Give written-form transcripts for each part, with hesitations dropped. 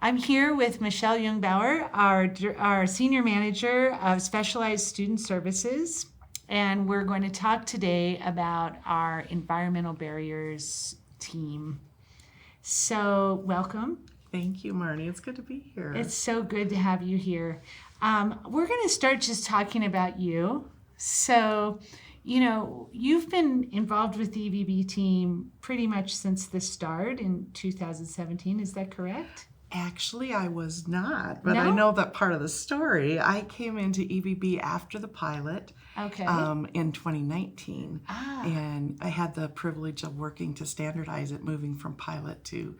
I'm here with Michelle Jungbauer, our Senior Manager of Specialized Student Services, and we're going to talk today about our Environmental Barriers team. So, welcome. Thank you, Marnie. It's good to be here. It's so good to have you here. We're going to start just talking about you. So, you've been involved with the EVB team pretty much since the start in 2017. Is that correct? Actually, I was not, but No? I know that part of the story. I came into EVB after the pilot Okay. in 2019, Ah. and I had the privilege of working to standardize it, moving from pilot to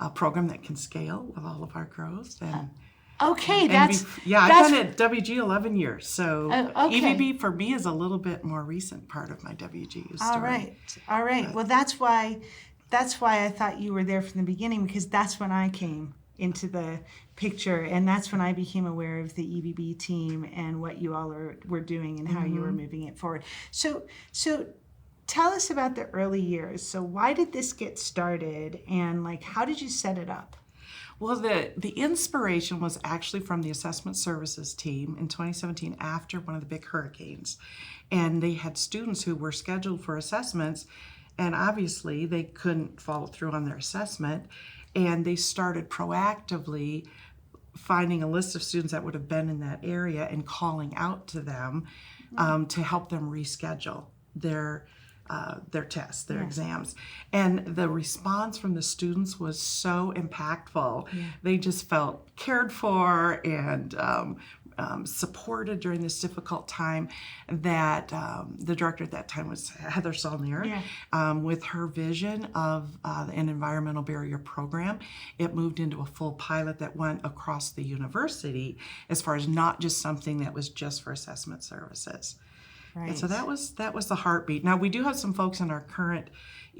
a program that can scale with all of our growth. Okay, I've that's been at WG 11 years, so okay. EVB for me is a little bit more recent part of my WG story. all right. But- Well, that's why I thought you were there from the beginning, because that's when I came into the picture, and that's when I became aware of the EVB team and what you all were doing and how you were moving it forward. So tell us about the early years. So why did this get started, and how did you set it up? Well, the inspiration was actually from the assessment services team in 2017 after one of the big hurricanes. And they had students who were scheduled for assessments, and obviously they couldn't follow through on their assessment. And they started proactively finding a list of students that would have been in that area and calling out to them to help them reschedule their tests, their exams. And the response from the students was so impactful. Yeah. They just felt cared for and supported during this difficult time, that the director at that time was Heather Saulnier. With her vision of an environmental barrier program. It moved into a full pilot that went across the university, as far as not just something that was just for assessment services. Right. And so that was the heartbeat. Now, we do have some folks in our current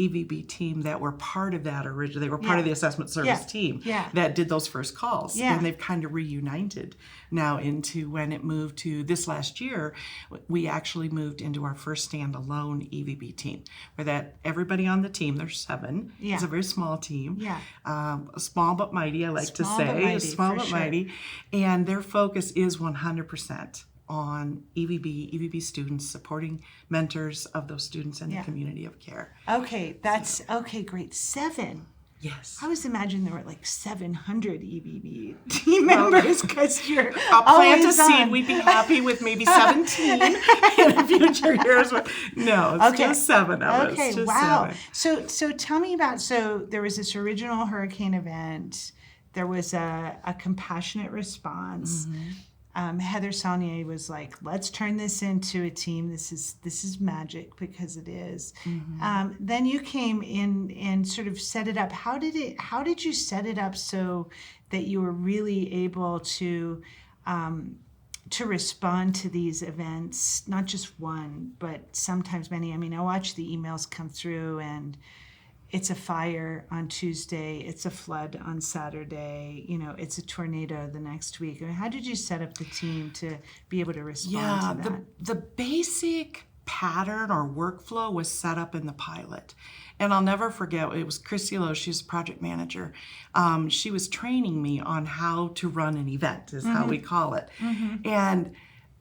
EVB team that were part of that originally. They were part of the assessment service team that did those first calls. Yeah. And they've kind of reunited now into when it moved to this last year. We actually moved into our first standalone EVB team, where that everybody on the team, there's 7. Yeah. It's a very small team. Yeah. Small but mighty, I like to Small say. but mighty, Small for but sure. mighty. And their focus is 100% on EVB students, supporting mentors of those students in the community of care. Okay, that's okay, great. 7. Yes. I was imagining there were 700 EVB team members, because you're I'll plant a always seed. on. We'd be happy with maybe 17 in future years. No, it's just 7 of us. Okay, Just wow. 7. So tell me about, there was this original hurricane event. There was a compassionate response. Heather Saulnier was like, let's turn this into a team. This is magic, because it is. Then you came in and sort of set it up. How did you set it up so that you were really able to respond to these events, not just one, but sometimes many? I mean, I watch the emails come through, and it's a fire on Tuesday, it's a flood on Saturday, it's a tornado the next week. I mean, how did you set up the team to be able to respond to that? The basic pattern or workflow was set up in the pilot. And I'll never forget, it was Christy Lowe, she's a project manager. She was training me on how to run an event, is how we call it. And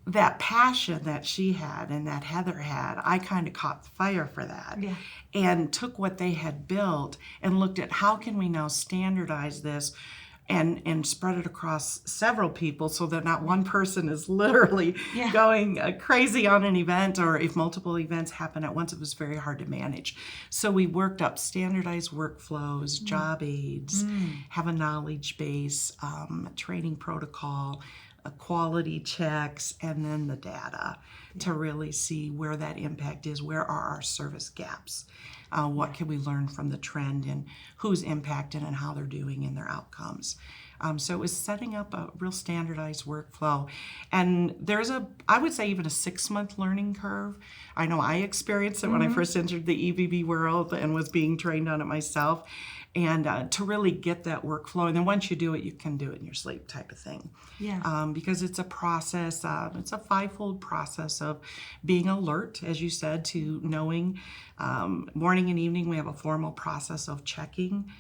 that passion that she had and that Heather had, I kind of caught the fire for that. Yeah. And took what they had built and looked at how can we now standardize this and spread it across several people, so that not one person is literally going crazy on an event, or if multiple events happen at once, it was very hard to manage. So we worked up standardized workflows, job aids, have a knowledge base, training protocol, quality checks, and then the data to really see where that impact is, where are our service gaps, what can we learn from the trend, and who's impacted and how they're doing in their outcomes. So it was setting up a real standardized workflow. And there's I would say even a 6-month learning curve. I know I experienced it when I first entered the EVB world and was being trained on it myself. And to really get that workflow. And then once you do it, you can do it in your sleep type of thing. Yeah. Because it's a process, it's a 5-fold process of being alert, as you said, to knowing morning and evening we have a formal process of checking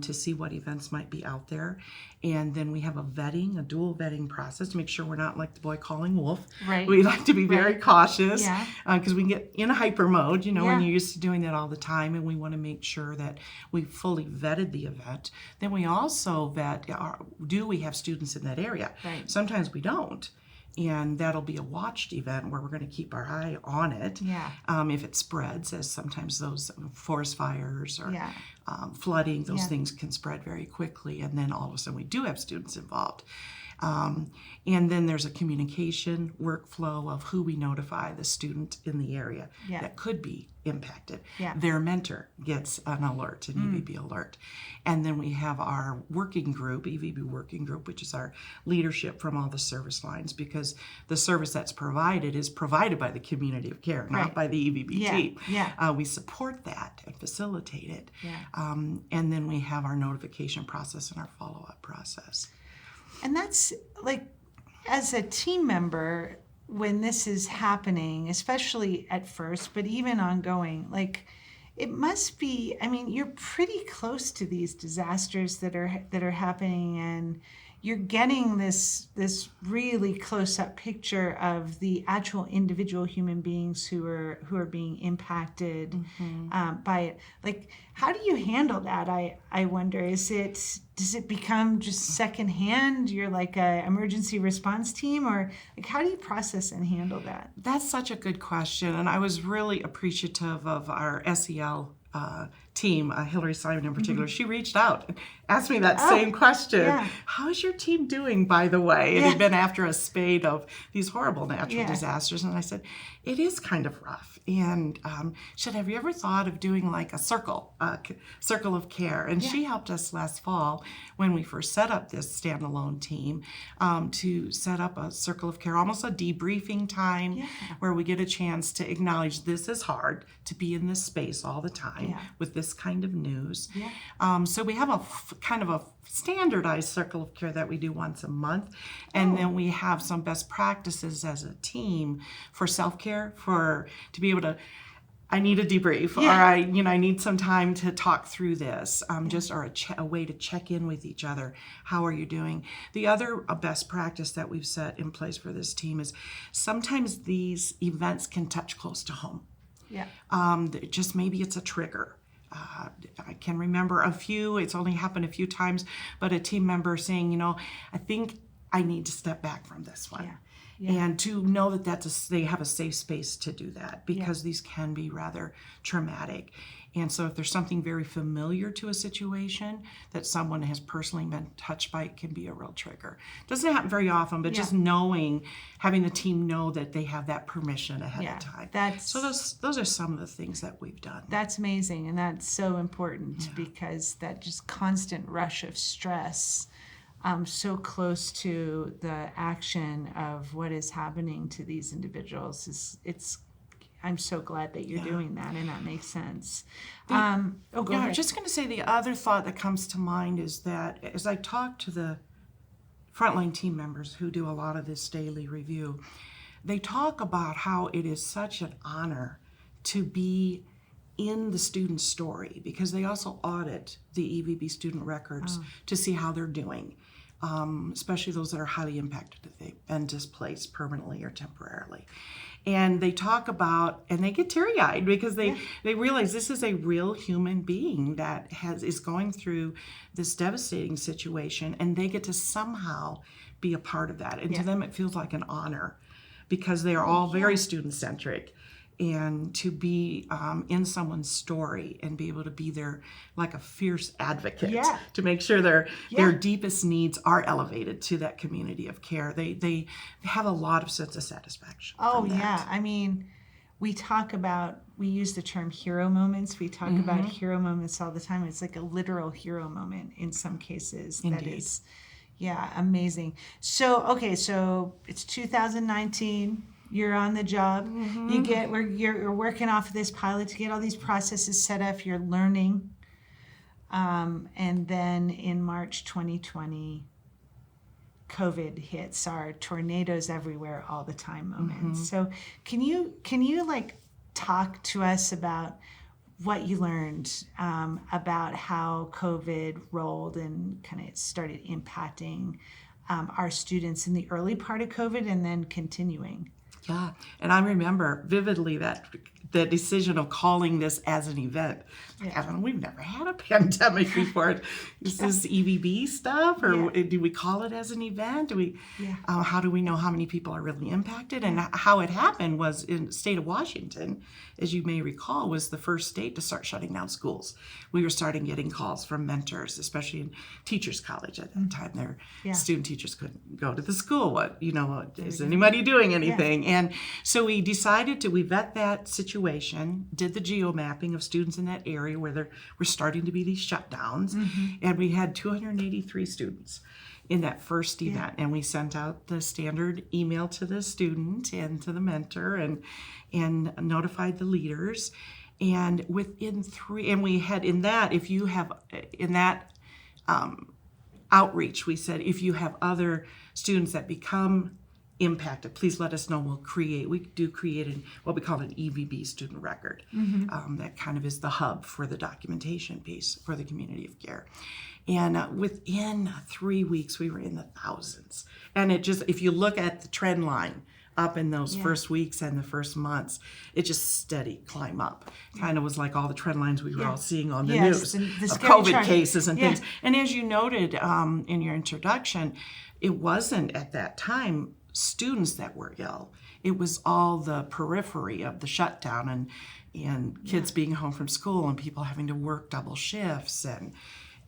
to see what events might be out there. And then we have a dual vetting process to make sure we're not like the boy calling wolf. Right. We like to be very cautious Yeah. because we can get in a hyper mode, when Yeah. you're used to doing that all the time, and we want to make sure that we fully vetted the event. Then we also vet, do we have students in that area? Right. Sometimes we don't. And that'll be a watched event where we're going to keep our eye on it. Yeah. If it spreads, as sometimes those forest fires or Yeah. Flooding, those Yeah. things can spread very quickly. And then all of a sudden we do have students involved. And then there's a communication workflow of who we notify the student in the area Yeah. that could be impacted. Yeah. Their mentor gets an alert, an EVB alert. And then we have our working group, EVB working group, which is our leadership from all the service lines, because the service that's provided is provided by the community of care, not Right. by the EVB Yeah. team. Yeah. We support that and facilitate it. Yeah. And then we have our notification process and our follow-up process. And that's like, as a team member, when this is happening, especially at first, but even ongoing, like it must be, I mean, you're pretty close to these disasters that are happening, and you're getting this really close up picture of the actual individual human beings who are being impacted by it. Like, how do you handle that? I wonder. Does it become just secondhand? You're like a emergency response team, or like how do you process and handle that? That's such a good question, and I was really appreciative of our SEL team, Hillary Simon in particular. She reached out and asked me that same question. Yeah. How's your team doing, by the way? It had been after a spate of these horrible natural disasters, and I said, it is kind of rough. And she said, have you ever thought of doing like a circle of care? And she helped us last fall when we first set up this standalone team to set up a circle of care, almost a debriefing time where we get a chance to acknowledge this is hard to be in this space all the time with this kind of news. So we have a kind of a standardized circle of care that we do once a month, and then we have some best practices as a team for self-care, to be able to, I need a debrief, or I need some time to talk through this, or a way to check in with each other. How are you doing? The other best practice that we've set in place for this team is sometimes these events can touch close to home. Just maybe it's a trigger. I can remember it's only happened a few times, but a team member saying, I think I need to step back from this one. And to know that they have a safe space to do that, because these can be rather traumatic. And so if there's something very familiar to a situation that someone has personally been touched by, it can be a real trigger. Doesn't happen very often, but just having the team know that they have that permission ahead of time. So those are some of the things that we've done. That's amazing, and that's so important because that just constant rush of stress, so close to the action of what is happening to these individuals, I'm so glad that you're doing that, and that makes sense. Go ahead. I'm just going to say the other thought that comes to mind is that as I talk to the frontline team members who do a lot of this daily review, they talk about how it is such an honor to be in the student's story, because they also audit the EVB student records to see how they're doing. Especially those that are highly impacted if they've been displaced permanently or temporarily. And they talk about, and they get teary-eyed because they realize this is a real human being that is going through this devastating situation, and they get to somehow be a part of that. And to them, it feels like an honor, because they are all very student-centric. And to be in someone's story and be able to be there like a fierce advocate to make sure their deepest needs are elevated to that community of care. They have a lot of sense of satisfaction. Oh, yeah. I mean, we use the term hero moments. We talk about hero moments all the time. It's like a literal hero moment in some cases. Indeed. That is, amazing. So it's 2019. You're on the job. You're working off of this pilot to get all these processes set up. You're learning. And then in March 2020, COVID hits, our tornadoes everywhere all the time moments. So can you like talk to us about what you learned about how COVID rolled and kind of started impacting our students in the early part of COVID and then continuing. Yeah, and I remember vividly that the decision of calling this as an event. I don't know, we've never had a pandemic before. Is this EVB stuff, or do we call it as an event? Do we? How do we know how many people are really impacted? And how it happened was in the state of Washington, as you may recall, was the first state to start shutting down schools. We were starting getting calls from mentors, especially in teachers' college at that time. Their student teachers couldn't go to the school. Is anybody doing anything? And so we decided we vet that situation, did the geo-mapping of students in that area where there were starting to be these shutdowns, and we had 283 students in that first event. And we sent out the standard email to the student and to the mentor and notified the leaders. And within we had in that, if you have in that outreach, we said, if you have other students that become impacted, please let us know. We do create what we call an EVB student record. That kind of is the hub for the documentation piece for the community of care. And within 3 weeks, we were in the thousands. And it just, if you look at the trend line up in those first weeks and the first months, it just steady climb up. Kind of was like all the trend lines we were all seeing on the news of COVID cases and things. And as you noted in your introduction, it wasn't at that time students that were ill. It was all the periphery of the shutdown and kids being home from school and people having to work double shifts and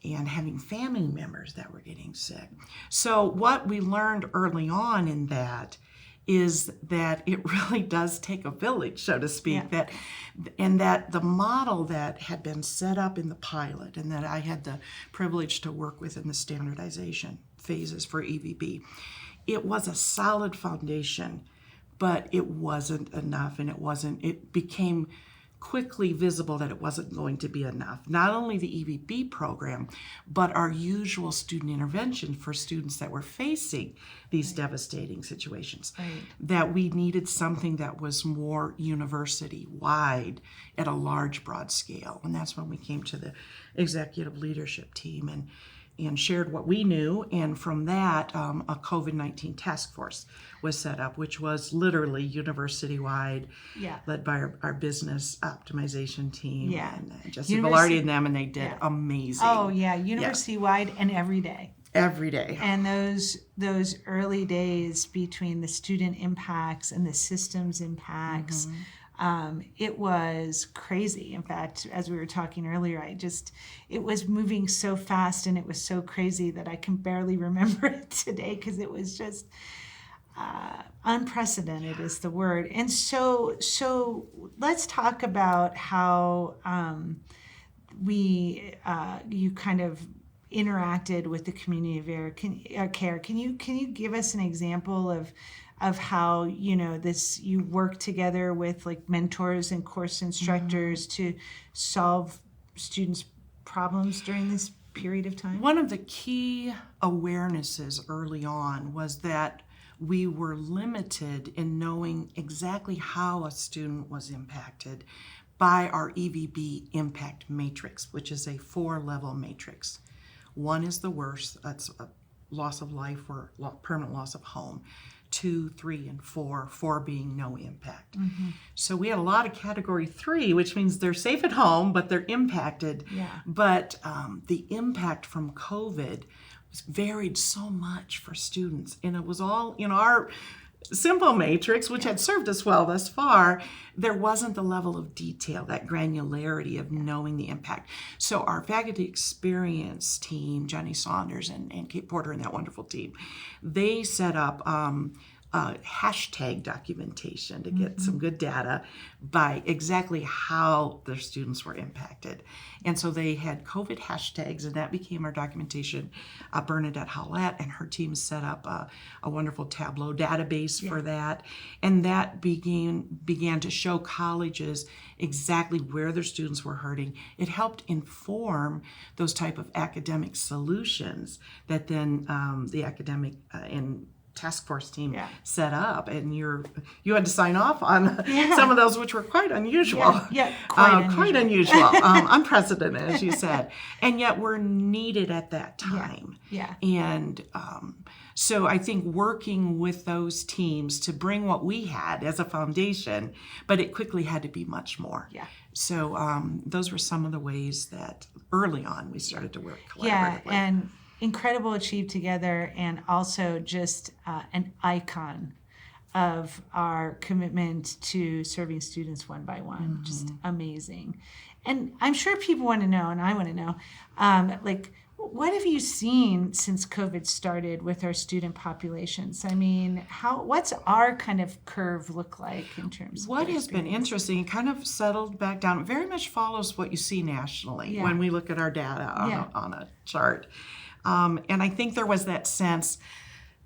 having family members that were getting sick. So what we learned early on in that is that it really does take a village, so to speak, that the model that had been set up in the pilot and that I had the privilege to work with in the standardization phases for EVB, it was a solid foundation, but it wasn't enough, and it became quickly visible that it wasn't going to be enough. Not only the EVB program, but our usual student intervention for students that were facing these devastating situations. That we needed something that was more university-wide at a large, broad scale. And that's when we came to the executive leadership team and shared what we knew, and from that, a COVID-19 task force was set up, which was literally university-wide, led by our business optimization team, and Jesse Velarde and them, and they did amazing. Oh, university-wide and every day. Every day. And those early days between the student impacts and the systems impacts, it was crazy. In fact, as we were talking earlier, it was moving so fast and it was so crazy that I can barely remember it today because it was just unprecedented is the word. And so let's talk about how you kind of interacted with the community of care. Can you give us an example of how you work together with like mentors and course instructors to solve students' problems during this period of time? One of the key awarenesses early on was that we were limited in knowing exactly how a student was impacted by our EVB impact matrix, which is a 4-level matrix. 1 is the worst, that's a loss of life or permanent loss of home. 2, 3, and 4 being no impact. So we had a lot of category 3, which means they're safe at home, but they're impacted. But the impact from COVID varied so much for students, and it was all in our simple matrix, which had served us well thus far. There wasn't the level of detail, that granularity of knowing the impact. So our faculty experience team, Jenny Saunders and Kate Porter and that wonderful team, they set up hashtag documentation to get some good data by exactly how their students were impacted. And so they had COVID hashtags, and that became our documentation. Bernadette Howlett and her team set up a wonderful Tableau database for that. And that began to show colleges exactly where their students were hurting. It helped inform those type of academic solutions that then the academic and task force team Yeah. set up, and you had to sign off on some of those, which were quite unusual. Yeah, quite unusual, unprecedented, as you said, and yet were needed at that time. Yeah. And so I think working with those teams to bring what we had as a foundation, but it quickly had to be much more. Yeah. So those were some of the ways that early on we started to work collaboratively. Yeah, and incredible achieved together, and also just an icon of our commitment to serving students one by one. Just amazing. And I'm sure people want to know, and I want to know, what have you seen since COVID started with our student populations? I mean, what's our kind of curve look like in terms of what has been interesting, it kind of settled back down. It very much follows what you see nationally when we look at our data on a chart. And I think there was that sense,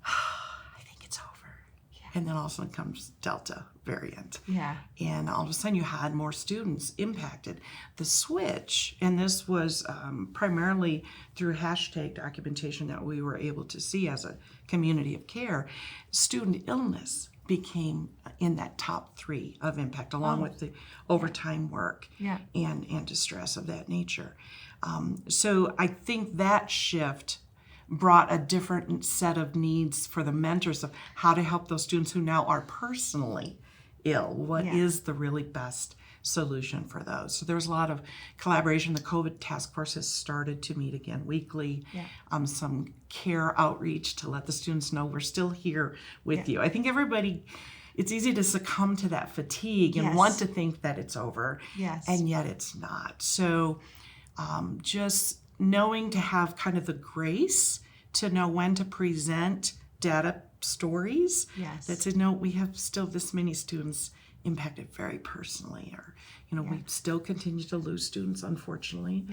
I think it's over. Yeah. And then all of a sudden comes Delta variant. Yeah. And all of a sudden you had more students impacted. The switch, and this was primarily through hashtag documentation that we were able to see as a community of care, student illness became in that top 3 of impact, along with the overtime work and distress of that nature. So I think that shift brought a different set of needs for the mentors of how to help those students who now are personally ill. What is the really best solution for those? So there was a lot of collaboration. The COVID task force has started to meet again weekly. Some care outreach to let the students know we're still here with you. I think everybody, it's easy to succumb to that fatigue and want to think that it's over, and yet it's not. So just knowing to have kind of the grace to know when to present data stories that said, no, we have still this many students impacted very personally, or we still continue to lose students, unfortunately.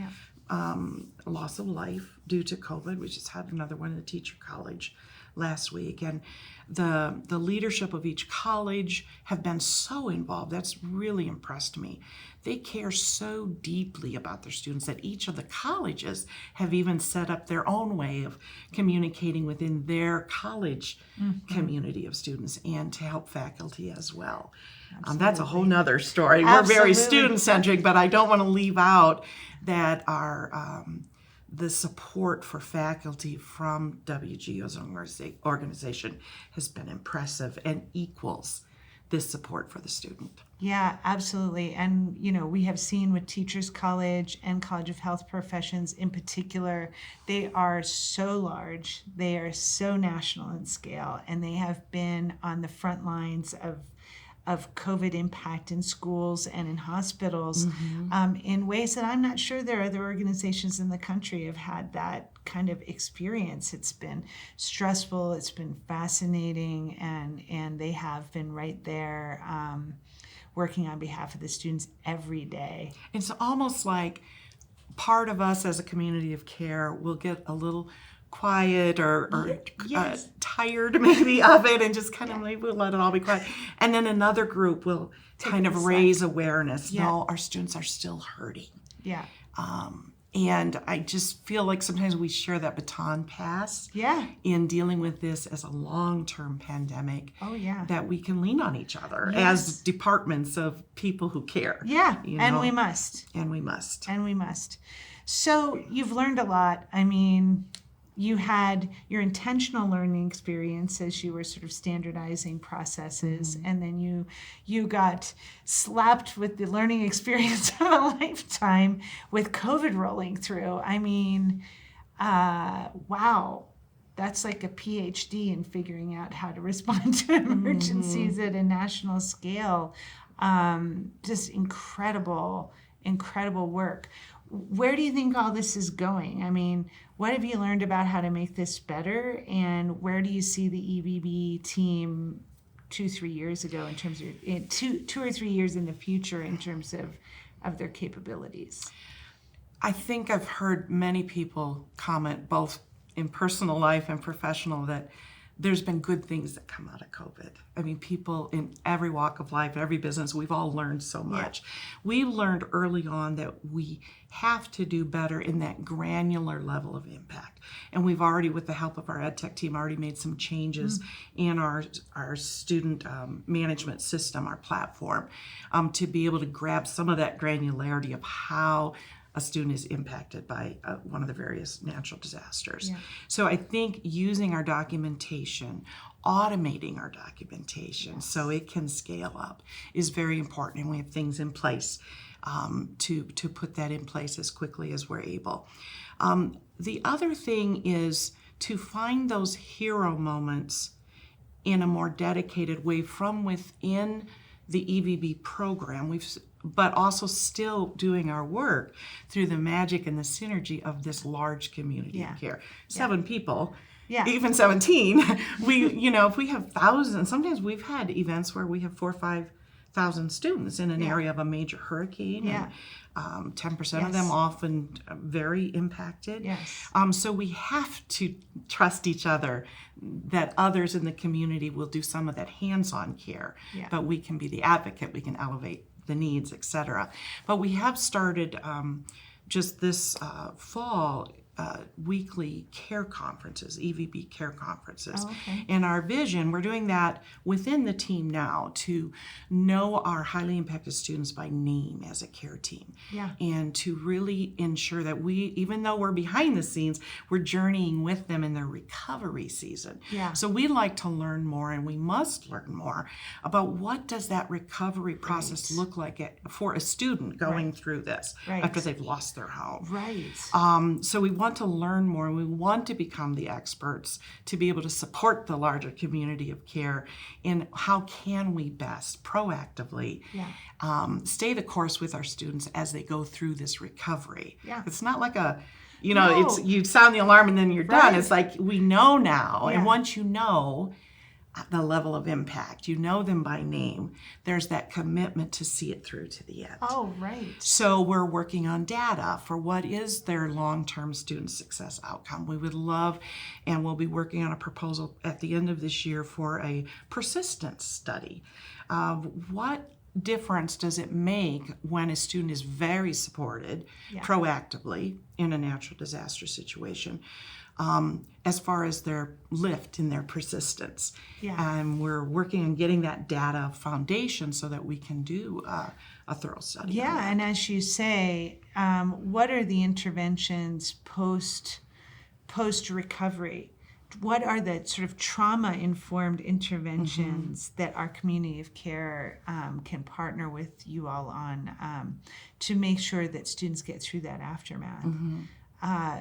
Loss of life due to COVID. We just had another one at the teacher college last week, and the leadership of each college have been so involved. That's really impressed me. They care so deeply about their students that each of the colleges have even set up their own way of communicating within their college community of students, and to help faculty as well. That's a whole nother story. We're very student-centric, but I don't want to leave out that our the support for faculty from WGO's organization has been impressive and equals this support for the student. Yeah, absolutely. And, we have seen with Teachers College and College of Health Professions in particular, they are so large, they are so national in scale, and they have been on the front lines of COVID impact in schools and in hospitals in ways that I'm not sure there are other organizations in the country have had that kind of experience. It's been stressful, it's been fascinating, and they have been right there working on behalf of the students every day. It's almost like part of us as a community of care will get a little quiet or tired maybe of it, and just kind of maybe we'll let it all be quiet, and then another group will kind of raise awareness. No, our students are still hurting. And I just feel like sometimes we share that baton pass in dealing with this as a long-term pandemic. That we can lean on each other as departments of people who care. And we must. And we must. And we must. So you've learned a lot. I mean, you had your intentional learning experience as you were sort of standardizing processes, and then you got slapped with the learning experience of a lifetime with COVID rolling through. I mean, wow, that's like a PhD in figuring out how to respond to emergencies at a national scale. Just incredible work. Where do you think all this is going? I mean, what have you learned about how to make this better, and where do you see the EBB team 2-3 years ago in terms of 2 or 3 years in the future in terms of their capabilities? I think I've heard many people comment, both in personal life and professional, that there's been good things that come out of COVID. I mean, people in every walk of life, every business, we've all learned so much. We learned early on that we have to do better in that granular level of impact. And we've already, with the help of our ed tech team, already made some changes in our student management system, our platform, to be able to grab some of that granularity of how a student is impacted by one of the various natural disasters. So I think using our documentation, automating our documentation so it can scale up is very important, and we have things in place to put that in place as quickly as we're able. The other thing is to find those hero moments in a more dedicated way from within the EVB program. But also still doing our work through the magic and the synergy of this large community of care. 7 people, even 17. If we have thousands, sometimes we've had events where we have 4,000 or 5,000 students in an area of a major hurricane. And 10% of them often very impacted. So we have to trust each other, that others in the community will do some of that hands-on care, but we can be the advocate, we can elevate the needs, etc. But we have started just this fall weekly care conferences, EVB care conferences. And our vision, we're doing that within the team now to know our highly impacted students by name as a care team. And to really ensure that we, even though we're behind the scenes, we're journeying with them in their recovery season. So we like to learn more, and we must learn more about what does that recovery process look like for a student going through this after they've lost their home. So we want to learn more, and we want to become the experts to be able to support the larger community of care in how can we best proactively stay the course with our students as they go through this recovery. It's not like it's you sound the alarm and then you're done. It's like we know now, and once you know the level of impact, you know them by name, there's that commitment to see it through to the end. So we're working on data for what is their long-term student success outcome. We would love, and we'll be working on a proposal at the end of this year for a persistence study of what difference does it make when a student is very supported proactively in a natural disaster situation, as far as their lift and their persistence. And we're working on getting that data foundation so that we can do a thorough study. And as you say, what are the interventions post recovery? What are the sort of trauma-informed interventions that our community of care can partner with you all on to make sure that students get through that aftermath?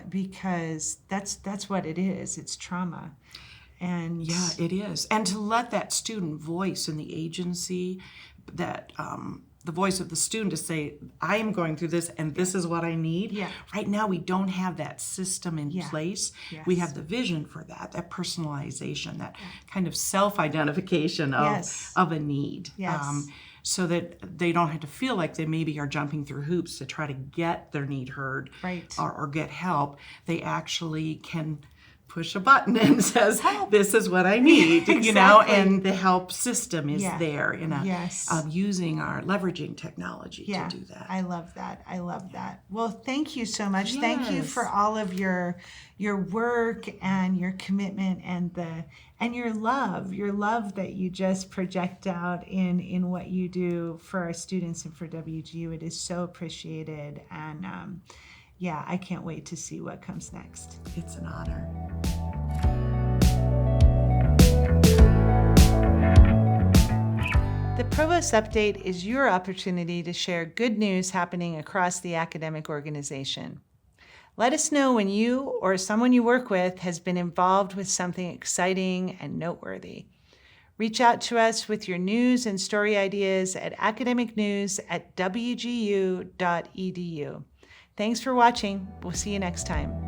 Because that's what it is. It's trauma. And it is. And to let that student voice in the agency, that the voice of the student to say, I am going through this and this is what I need. Right now we don't have that system in place. We have the vision for that personalization, that kind of self-identification of a need. So that they don't have to feel like they maybe are jumping through hoops to try to get their need heard or get help. They actually can push a button and says, this is what I need, and the help system is there in using our leveraging technology to do that. I love that. Well, thank you so much. Thank you for all of your work and your commitment and your love that you just project out in what you do for our students and for WGU. It is so appreciated, and I can't wait to see what comes next. It's an honor. The Provost Update is your opportunity to share good news happening across the academic organization. Let us know when you or someone you work with has been involved with something exciting and noteworthy. Reach out to us with your news and story ideas at academicnews@wgu.edu. Thanks for watching. We'll see you next time.